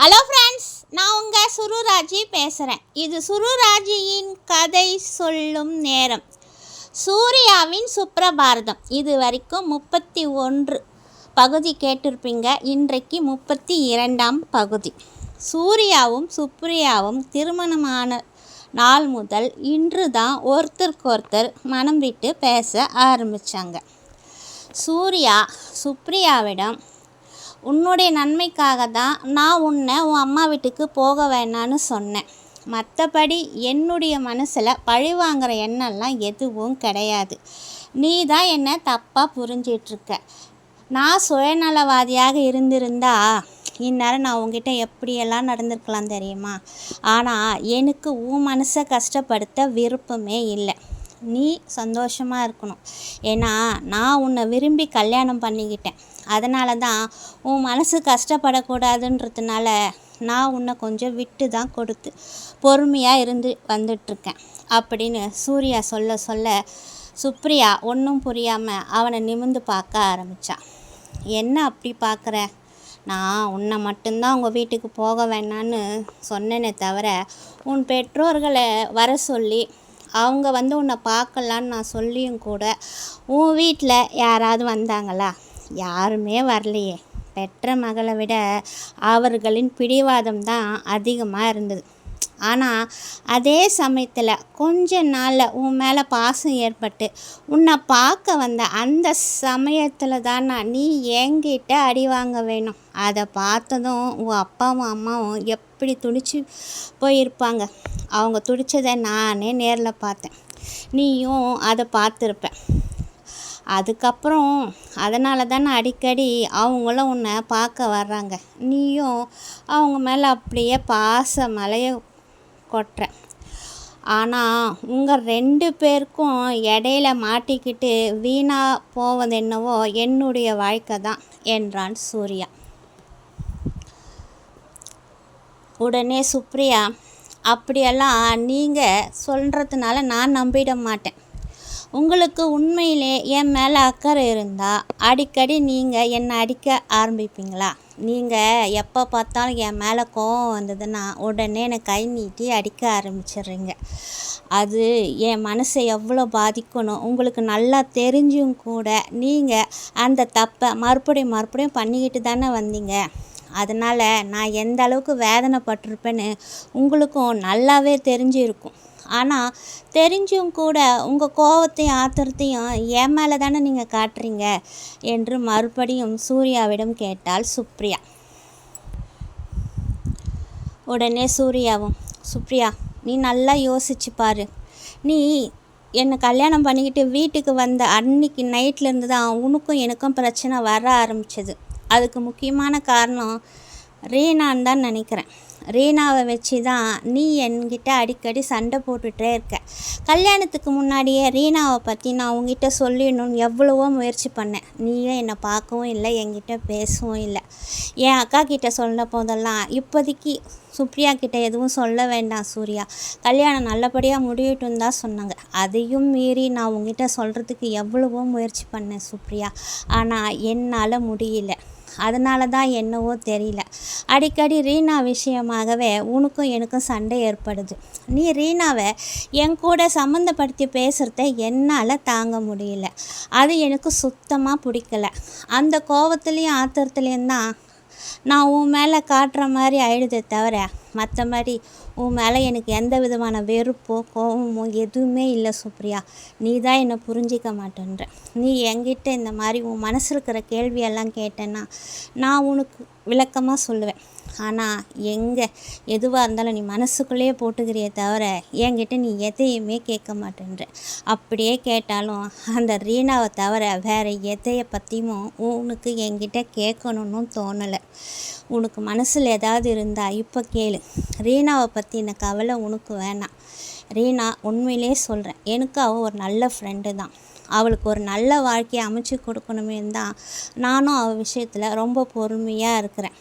Hello friends, நான் உங்கள் சுருராஜி பேசுகிறேன். இது சுருராஜியின் கதை சொல்லும் நேரம். சூர்யாவின் சுப்ரபாரதம். இது வரைக்கும் 31 பகுதி கேட்டிருப்பீங்க. இன்றைக்கு 32ஆம் பகுதி. சூர்யாவும் சுப்ரியாவும் திருமணமான நாள் முதல் இன்று தான் ஒருத்தருக்கொருத்தர் மனம் விட்டு பேச ஆரம்பித்தாங்க. சூர்யா சுப்ரியாவிடம், உன்னுடைய நன்மைக்காக தான் நான் உன்னை உன் அம்மா வீட்டுக்கு போக வேணான்னு சொன்னேன். மற்றபடி என்னுடைய மனசில் பழி வாங்குகிற எண்ணெல்லாம் எதுவும் கிடையாது. நீ தான் என்னை தப்பாக புரிஞ்சிட்ருக்க. நான் சுயநலவாதியாக இருந்திருந்தா இந்நேரம் நான் உங்ககிட்ட எப்படியெல்லாம் நடந்திருக்கலாம் தெரியுமா? ஆனால் எனக்கு உன் மனசை கஷ்டப்படுத்த விருப்பமே இல்லை. நீ சந்தோஷமாக இருக்கணும். ஏன்னா நான் உன்னை விரும்பி கல்யாணம் பண்ணிக்கிட்டேன். அதனால தான் உன் மனசு கஷ்டப்படக்கூடாதுன்றதுனால நான் உன்னை கொஞ்சம் விட்டு தான் கொடுத்து பொறுமையாக இருந்து வந்துட்டுருக்கேன் அப்படின்னு சூர்யா சொல்ல சொல்ல சுப்ரியா ஒன்றும் புரியாமல் அவனை நிமிர்ந்து பார்க்க ஆரம்பித்தான். என்ன அப்படி பார்க்குற? நான் உன்னை மட்டும்தான் உங்கள் வீட்டுக்கு போக வேணான்னு சொன்னேனே தவிர உன் பெற்றோர்களை வர சொல்லி அவங்க உன்னை பார்க்கலான்னு நான் சொல்லியும் கூட உன் வீட்டில் யாராவது வந்தாங்களா? யாருமே வரலையே. பெற்ற மகளை விட அவர்களின் பிடிவாதம் தான் அதிகமாக இருந்தது. ஆனால் அதே சமயத்தில் கொஞ்ச நாளில் உன் மேலே பாசம் ஏற்பட்டு உன்னை பார்க்க வந்த அந்த சமயத்தில் தான் நீ என்கிட்ட அடி வாங்க வேணும். அதை பார்த்ததும் உன் அப்பாவும் அம்மாவும் எப்படி துடிச்சு போயிருப்பாங்க. அவங்க துடிச்சதை நானே நேரில் பார்த்தேன். நீயும் அதை பார்த்துருப்ப. அதுக்கப்புறம் அதனால தானே அடிக்கடி அவங்களும் உன்னை பார்க்க வர்றாங்க. நீயும் அவங்க மேலே அப்படியே பாச மலையை கொட்டுற. ஆனால் உங்கள் 2 பேருக்கும் இடையில மாட்டிக்கிட்டு வீணாக போவது என்னவோ என்னுடைய வாழ்க்கை தான் என்றான் சூர்யா. உடனே சுப்ரியா, அப்படியெல்லாம் நீங்கள் சொல்கிறதுனால நான் நம்பிட மாட்டேன். உங்களுக்கு உண்மையிலே என் மேலே அக்கறை இருந்தால் அடிக்கடி நீங்கள் என்னை அடிக்க ஆரம்பிப்பீங்களா? நீங்கள் எப்போ பார்த்தாலும் என் மேலே கோவம் வந்ததுன்னா உடனே என்னை கை நீட்டி அடிக்க ஆரம்பிச்சிடுறீங்க. அது என் மனசை எவ்வளோ பாதிக்கணும் உங்களுக்கு நல்லா தெரிஞ்சும் கூட நீங்கள் அந்த தப்பை மறுபடியும் பண்ணிக்கிட்டு தானே வந்தீங்க. அதனால் நான் எந்த அளவுக்கு வேதனைப்பட்டிருப்பேன்னு உங்களுக்கும் நல்லாவே தெரிஞ்சிருக்கும். ஆனால் தெரிஞ்சும் கூட உங்கள் கோவத்தையும் ஆத்திரத்தையும் என் மேலே தானே நீங்கள் காட்டுறீங்க என்று மறுபடியும் சூர்யாவிடம் கேட்டாள் சுப்ரியா. உடனே சூர்யாவும், சுப்ரியா நீ நல்லா யோசிச்சு பாரு. நீ என்னை கல்யாணம் பண்ணிக்கிட்டு வீட்டுக்கு வந்த அன்னைக்கு நைட்லேருந்து தான் உனக்கும் எனக்கும் பிரச்சனை வர ஆரம்பிச்சது. அதுக்கு முக்கியமான காரணம் ரீனான்னு தான் நினைக்கிறேன். ரீனாவை வச்சு தான் நீ என்கிட்ட அடிக்கடி சண்டை போட்டுகிட்டே இருக்க. கல்யாணத்துக்கு முன்னாடியே ரீனாவை பற்றி நான் உங்ககிட்ட சொல்லிடணும்னு எவ்வளவோ முயற்சி பண்ணேன். நீயே என்னை பார்க்கவும் இல்லை, என்கிட்ட பேசவும் இல்லை. என் அக்கா கிட்டே சொன்ன போதெல்லாம் இப்போதைக்கு சுப்ரியா கிட்டே எதுவும் சொல்ல வேண்டாம் சூர்யா, கல்யாணம் நல்லபடியாக முடியட்டும் தான் சொன்னாங்க. அதையும் மீறி நான் உங்ககிட்ட சொல்கிறதுக்கு எவ்வளவோ முயற்சி பண்ணேன் சுப்ரியா. ஆனால் என்னால் முடியல. அதனால தான் என்னவோ தெரியல அடிக்கடி ரீனா விஷயமாகவே உனக்கும் எனக்கும் சண்டை ஏற்படுது. நீ ரீனாவை என் கூட சம்மந்தப்படுத்தி பேசுகிறத என்னால் தாங்க முடியல. அது எனக்கு சுத்தமாக பிடிக்கல. அந்த கோவத்துலேயும் ஆத்திரத்துலேயும் தான் நான் உன் மேலே காட்டுற மாதிரி ஆயிடுதே தவிர மற்ற மாதிரி உன் மேலே எனக்கு எந்த விதமான வெறுப்போ கோவமோ எதுவுமே இல்லை சுப்ரியா. நீ தான் என்னை புரிஞ்சிக்க மாட்டேன்ற. நீ என்கிட்ட இந்த மாதிரி உன் மனசில் இருக்கிற கேள்வியெல்லாம் கேட்டேன்னா நான் உனக்கு விளக்கமாக சொல்லுவேன். ஆனால் எதுவாக இருந்தாலும் நீ மனசுக்குள்ளேயே போட்டுக்கிறியே தவிர என்கிட்ட நீ எதையுமே கேட்க மாட்டேன்ற. அப்படியே கேட்டாலும் அந்த ரீனாவை தவிர வேறு எதையை பற்றியும் உனக்கு என்கிட்ட கேட்கணுன்னு தோணலை. உனக்கு மனசில் ஏதாவது இருந்தால் இப்போ கேளு. ரீனாவை பற்றின கவலை உனக்கு வேணாம். ரீனா உண்மையிலே சொல்கிறேன், எனக்கு அவள் ஒரு நல்ல ஃப்ரெண்டு தான். அவளுக்கு ஒரு நல்ல வாழ்க்கையை அமைச்சு கொடுக்கணுமே தான் நானும் அவள் விஷயத்தில் ரொம்ப பொறுமையாக இருக்கிறேன்.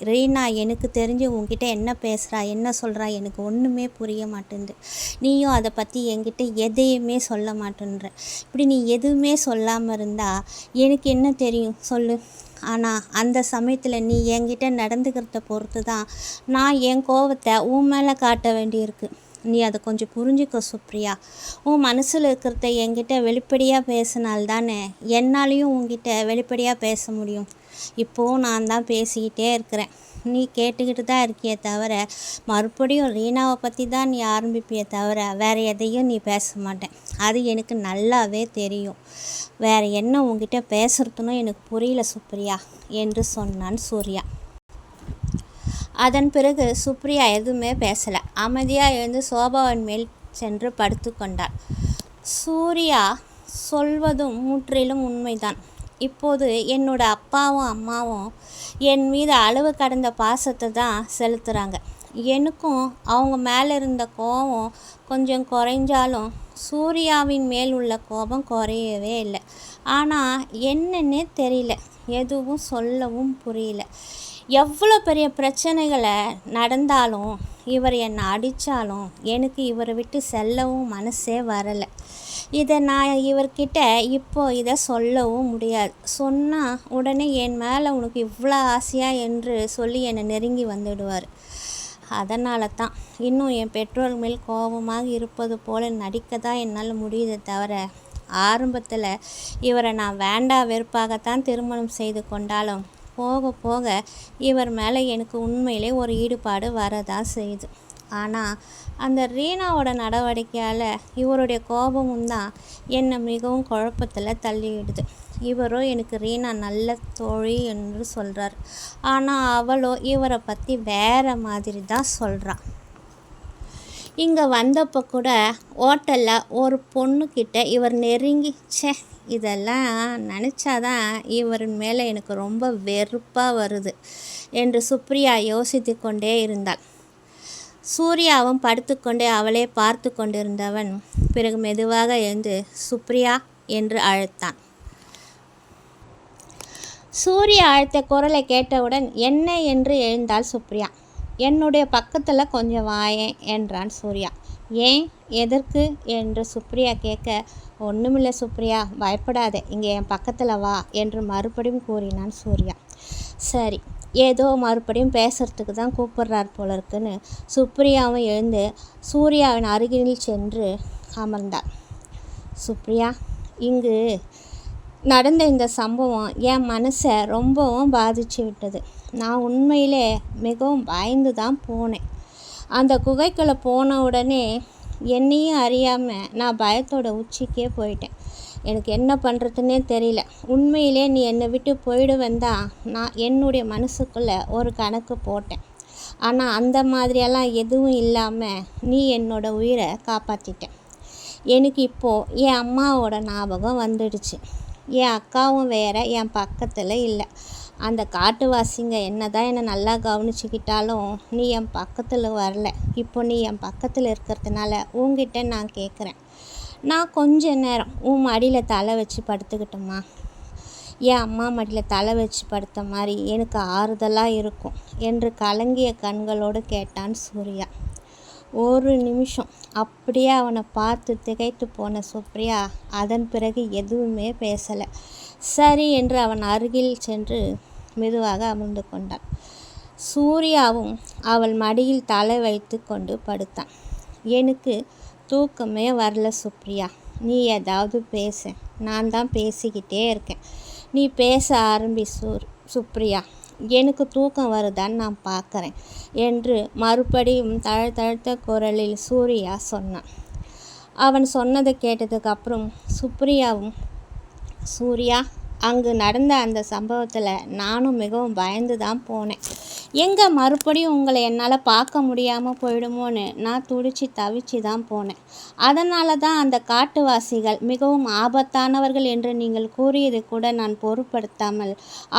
ரீனா, எனக்கு தெரிஞ்சு உங்ககிட்ட என்ன பேசுகிறா, என்ன சொல்கிறா, எனக்கு ஒன்றுமே புரிய மாட்டேங்குது. நீயும் அதை பற்றி என்கிட்ட எதையுமே சொல்ல மாட்டேன்ற. இப்படி நீ எதுவுமே சொல்லாமல் இருந்தால் எனக்கு என்ன தெரியும் சொல்லு. ஆனால் அந்த சமயத்தில் நீ என்கிட்ட நடந்துக்கிறத பொறுத்து தான் நான் என் கோவத்தை உன் மேலே காட்ட வேண்டியிருக்கு. நீ அதை கொஞ்சம் புரிஞ்சுக்க சுப்ரியா. உன் மனசில் இருக்கிறத என்கிட்ட வெளிப்படையாக பேசினால்தானே என்னாலையும் உன்கிட்ட வெளிப்படையாக பேச முடியும். இப்போது நான் தான் பேசிக்கிட்டே இருக்கிறேன், நீ கேட்டுக்கிட்டு தான் இருக்கியே தவிர மறுபடியும் ரீனாவை பற்றி தான் நீ ஆரம்பிப்பியே தவிர வேறு எதையும் நீ பேச மாட்டேன். அது எனக்கு நல்லாவே தெரியும். வேறு என்ன உங்ககிட்ட பேசுகிறதுனும் எனக்கு புரியல சுப்ரியா என்று சொன்னான் சூர்யா. அதன் பிறகு சுப்ரியா எதுவுமே பேசலை. அமைதியாக எழுந்து சோபாவின் மேல் சென்று படுத்து கொண்டாள். சூர்யா சொல்வதும் முற்றிலும் உண்மைதான். இப்போது என்னோட அப்பாவும் அம்மாவும் என் மீது அளவு கடந்த பாசத்தை தான் செலுத்துகிறாங்க. எனக்கும் அவங்க மேலே இருந்த கோபம் கொஞ்சம் குறைஞ்சாலும் சூர்யாவின் மேல் உள்ள கோபம் குறையவே இல்லை. ஆனால் என்னன்னே தெரியல, எதுவும் சொல்லவும் புரியல. எவ்வளோ பெரிய பிரச்சனைகளை நடந்தாலும் இவர் என்னை அடித்தாலும் எனக்கு இவரை விட்டு செல்லவும் மனசே வரலை. இதை நான் இவர்கிட்ட இதை சொல்லவும் முடியாது. சொன்னால் உடனே என் மேலே உனக்கு இவ்வளோ ஆசையா என்று சொல்லி என்னை நெருங்கி வந்துடுவார். அதனால தான் இன்னும் என் பெற்றோர் மேல் கோபமாக இருப்பது போல் நடிக்க தான் என்னால் முடியுதே தவிர ஆரம்பத்தில் இவரை நான் வேண்டா வெறுப்பாகத்தான் திருமணம் செய்து கொண்டாலும் போக போக இவர் மேலே எனக்கு உண்மையிலே ஒரு ஈடுபாடு வரதான் செய்யுது. ஆனால் அந்த ரீனாவோட நடவடிக்கையால் இவருடைய கோபமும் தான் என்னை மிகவும் குழப்பத்தில் தள்ளிவிடுது. இவரோ எனக்கு ரீனா நல்ல தோழி என்று சொல்கிறார். ஆனால் அவளோ இவரை பற்றி வேறு மாதிரி தான் சொல்கிறான். இங்கே வந்தப்போ கூட ஹோட்டலில் ஒரு பொண்ணுக்கிட்ட இவர் நெருங்கிச்சே, இதெல்லாம் நினச்சாதான் இவரின் மேலே எனக்கு ரொம்ப வெறுப்பாக வருது என்று சுப்ரியா யோசித்து கொண்டே இருந்தாள். சூர்யாவும் படுத்துக்கொண்டே அவளே பார்த்து கொண்டிருந்தவன் பிறகு மெதுவாக எழுந்து சுப்ரியா என்று அழைத்தான். சூர்யா அழைத்த குரலை கேட்டவுடன் என்ன என்று எழுந்தாள் சுப்ரியா. என்னுடைய பக்கத்தில் கொஞ்சம் வாயேன் என்றான் சூர்யா. ஏன், எதற்கு என்று சுப்ரியா கேட்க, ஒன்றுமில்லை சுப்ரியா, பயப்படாதே, இங்கே என் பக்கத்தில் வா என்று மறுபடியும் கூறினான் சூர்யா. சரி, ஏதோ மறுபடியும் பேசுறதுக்கு தான் கூப்பிட்றார் போல இருக்குன்னு சுப்ரியாவும் எழுந்து சூர்யாவின் அருகில் சென்று அமர்ந்தாள். சுப்ரியா, இங்கு நடந்த இந்த சம்பவம் என் மனசை ரொம்பவும் பாதிச்சு விட்டது. நான் உண்மையிலே மிகவும் பயந்து தான் போனேன். அந்த குகைக்குள்ளே போன உடனே என்னையும் அறியாமல் நான் பயத்தோட உச்சிக்கே போயிட்டேன். எனக்கு என்ன பண்ணுறதுன்னே தெரியல. உண்மையிலே நீ என்னை விட்டு போயிடுவேன் தான் நான் என்னுடைய மனசுக்குள்ளே ஒரு கணக்கு போட்டேன். ஆனால் அந்த மாதிரியெல்லாம் எதுவும் இல்லாமல் நீ என்னோட உயிரை காப்பாற்றிட்டேன். எனக்கு இப்போது என் அம்மாவோட ஞாபகம் வந்துடுச்சு. என் அக்காவும் வேற என் பக்கத்தில் இல்லை. அந்த காட்டுவாசிங்க என்ன தான் என்னை நல்லா கவனிச்சுக்கிட்டாலும் நீ என் பக்கத்தில் வரல. இப்போ நீ என் பக்கத்தில் இருக்கிறதுனால உங்ககிட்ட நான் கேட்குறேன், நான் கொஞ்ச நேரம் உன் மடியில் தலை வச்சு படுத்துக்கிட்டோமா? என் அம்மா மடியில் தலை வச்சு படுத்த மாதிரி எனக்கு ஆறுதலாக இருக்கும் என்று கலங்கிய கண்களோடு கேட்டான் சூர்யா. ஒரு நிமிஷம் அப்படியே அவனை பார்த்து திகைத்து போன சுப்ரியா அதன் பிறகு எதுவுமே பேசலை. சரி என்று அவன் அருகில் சென்று மெதுவாக அமர்ந்து கொண்டான். சூர்யாவும் அவள் மடியில் தலை வைத்து கொண்டு படுத்தான். எனக்கு தூக்கமே வரல சுப்ரியா, நீ ஏதாவது பேச. நான் தான் பேசிக்கிட்டே இருக்கேன், நீ பேச ஆரம்பி சுப்ரியா. எனக்கு தூக்கம் வருதான்னு நான் பார்க்குறேன் என்று மறுபடியும் தழுத்த குரலில் சூர்யா சொன்னான். அவன் சொன்னதை கேட்டதுக்கு அப்புறம் சுப்ரியாவும், சூர்யா, அங்கு நடந்த அந்த சம்பவத்தில் நானும் மிகவும் பயந்து தான் போனேன். எங்கே மறுபடியும் உங்களை என்னால் பார்க்க முடியாமல் போயிடுமோன்னு நான் துடிச்சு தவிச்சு தான் போனேன். அதனால தான் அந்த காட்டுவாசிகள் மிகவும் ஆபத்தானவர்கள் என்று நீங்கள் கூறியது கூட நான் பொருட்படுத்தாமல்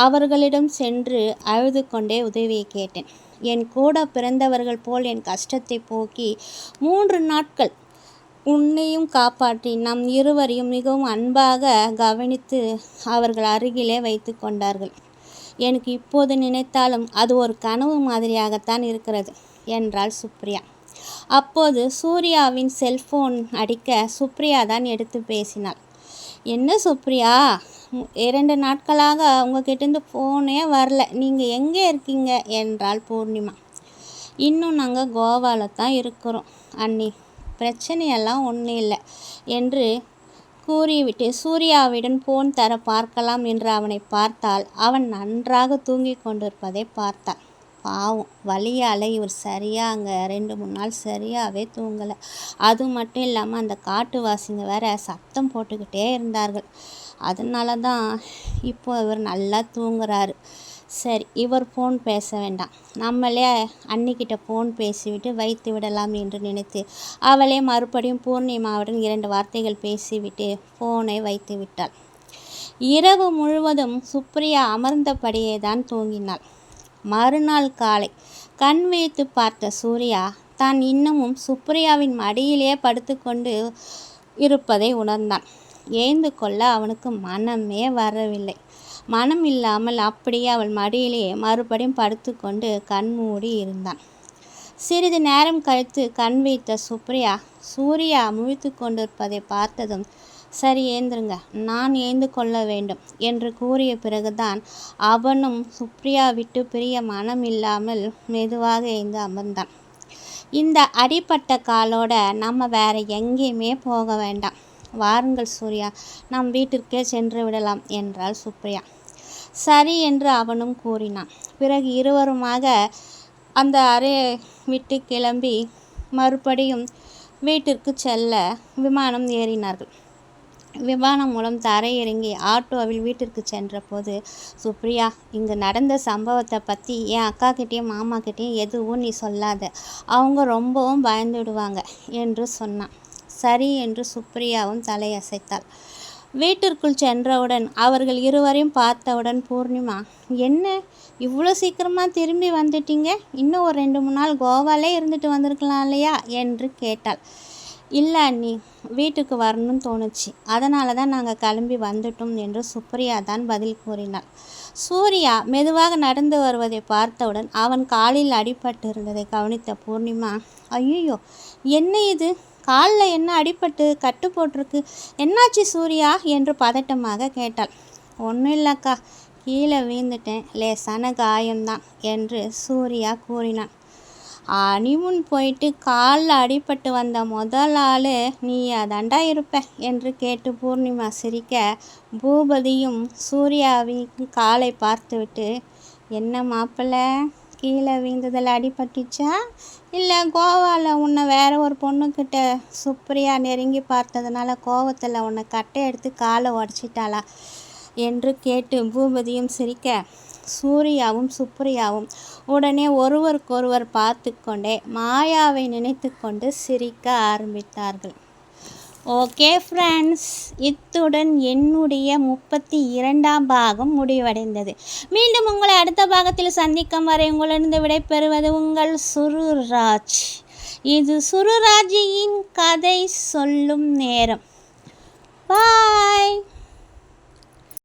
அவர்களிடம் சென்று அழுது கொண்டே உதவியை கேட்டேன். என் கூட பிறந்தவர்கள் போல் என் கஷ்டத்தை போக்கி 3 நாட்கள் உன்னையும் காப்பாற்றி நம் இருவரையும் மிகவும் அன்பாக கவனித்து அவர்கள் அருகிலே வைத்து கொண்டார்கள். எனக்கு இப்போது நினைத்தாலும் அது ஒரு கனவு மாதிரியாகத்தான் இருக்கிறது என்றாள் சுப்ரியா. அப்போது சூர்யாவின் செல்போன் அடிக்க சுப்ரியா தான் எடுத்து பேசினாள். என்ன சுப்ரியா, 2 நாட்களாக உங்ககிட்டேருந்து ஃபோனே வரல, நீங்கள் எங்கே இருக்கீங்க என்றாள் பூர்ணிமா. இன்னும் நாங்கள் கோவாவில் தான் இருக்கிறோம் அண்ணி, பிரச்சனையெல்லாம் ஒன்றும் இல்லை என்று கூறிவிட்டு சூர்யாவிடம் ஃபோன் தர பார்க்கலாம் என்று அவனை பார்த்தால் அவன் நன்றாக தூங்கி கொண்டிருப்பதை பார்த்தாள். பாவம், வலியால் இவர் சரியாக அங்கே 2-3 நாள் சரியாகவே தூங்கலை. அது மட்டும் இல்லாமல் அந்த காட்டுவாசிங்க வேற சத்தம் போட்டுக்கிட்டே இருந்தார்கள். அதனால தான் இப்போ இவர் நல்லா தூங்குறாரு. சரி, இவர் ஃபோன் பேச வேண்டாம், நம்மளே அன்னிக்கிட்ட ஃபோன் பேசிவிட்டு வைத்து விடலாம் என்று நினைத்து அவளே மறுபடியும் பூர்ணிமாவுடன் 2 வார்த்தைகள் பேசிவிட்டு ஃபோனை வைத்து விட்டாள். இரவு முழுவதும் சுப்ரியா அமர்ந்தபடியே தான் தூங்கினாள். மறுநாள் காலை கண் விழித்து பார்த்த சூர்யா தான் இன்னமும் சுப்ரியாவின் மடியிலே படுத்துக்கொண்டு இருப்பதை உணர்ந்தான். எழுந்து கொள்ள அவனுக்கு மனமே வரவில்லை. மனம் இல்லாமல் அப்படியே அவள் மடியிலே மறுபடியும் படுத்துக்கொண்டு கண்மூடி இருந்தான். சிறிது நேரம் கழித்து கண் வைத்த சுப்ரியா சூர்யா முழித்து கொண்டிருப்பதை பார்த்ததும், சரி ஏந்திருங்க, நான் எழுந்து கொள்ள வேண்டும் என்று கூறிய பிறகுதான் அவனும் சுப்ரியா விட்டு பிரிய மனம் இல்லாமல் மெதுவாக எழுந்து அமர்ந்தான். இந்த அடிப்பட்ட காலோட நம்ம வேற எங்கேயுமே போக வேண்டாம், வாருங்கள் சூர்யா, நம் வீட்டிற்கே சென்று விடலாம் என்றாள் சுப்ரியா. சரி என்று அவனும் கூறினான். பிறகு இருவருமாக அந்த அறையை விட்டு கிளம்பி மறுபடியும் வீட்டிற்கு செல்ல விமானம் ஏறினார்கள். விமானம் மூலம் தரையிறங்கி ஆட்டோவில் வீட்டிற்கு சென்றபோது, சுப்ரியா, இங்கு நடந்த சம்பவத்தை பற்றி என் அக்காக்கிட்டேயும் மாமாக்கிட்டேயும் எதுவும் நீ சொல்லாத, அவங்க ரொம்பவும் பயந்துடுவாங்க என்று சொன்னான். சரி என்று சுப்ரியாவும் தலையசைத்தாள். வீட்டிற்குள் சென்றவுடன் அவர்கள் இருவரையும் பார்த்தவுடன் பூர்ணிமா, என்ன இவ்வளோ சீக்கிரமாக திரும்பி வந்துட்டீங்க, இன்னும் ஒரு 2-3 நாள் கோவாலே இருந்துட்டு வந்திருக்கலாம் இல்லையா என்று கேட்டாள். இல்லை அண்ணி, வீட்டுக்கு வரணும்னு தோணுச்சு, அதனால தான் நாங்கள் கிளம்பி வந்துட்டோம் என்று சுப்ரியா தான் பதில் கூறினாள். சூர்யா மெதுவாக நடந்து வருவதை பார்த்தவுடன் அவன் காலில் அடிபட்டு இருந்ததை கவனித்த பூர்ணிமா, ஐயோ என்ன இது, காலில் என்ன அடிபட்டு கட்டு போட்டிருக்கு, என்னாச்சு சூர்யா என்று பதட்டமாக கேட்டாள். ஒன்றும் இல்லைக்கா, கீழே வீழ்ந்துட்டேன், லேசான காயம்தான் என்று சூர்யா கூறினான். அனிமுன் போயிட்டு காலில் அடிபட்டு வந்த முதல் ஆள் நீ அதாண்டா இருப்ப என்று கேட்டு பூர்ணிமா சிரிக்க, பூபதியும் சூர்யாவின் காலை பார்த்துவிட்டு, என்ன மாப்பிள்ளை, கீழே வீழ்ந்ததில் அடிபட்டுச்சா, இல்லை கோவாவில் உன்னை வேற ஒரு பொண்ணுக்கிட்ட சுப்ரியா நெருங்கி பார்த்ததுனால கோவத்தில் உன்னை கட்டை எடுத்து காலை உடச்சிட்டாளா என்று கேட்டு பூபதியும் சிரிக்க, சூர்யாவும் சுப்ரியாவும் உடனே ஒருவருக்கொருவர் பார்த்து கொண்டே மாயாவை நினைத்து கொண்டு சிரிக்க ஆரம்பித்தார்கள். ஓகே ஃப்ரெண்ட்ஸ், இத்துடன் என்னுடைய 32ஆம் பாகம் முடிவடைந்தது. மீண்டும் உங்களை அடுத்த பாகத்தில் சந்திக்கும் வரை உங்களிடம் விடைபெறுவது உங்கள் சுருராஜ். இது சுருராஜியின் கதை சொல்லும் நேரம். பாய்.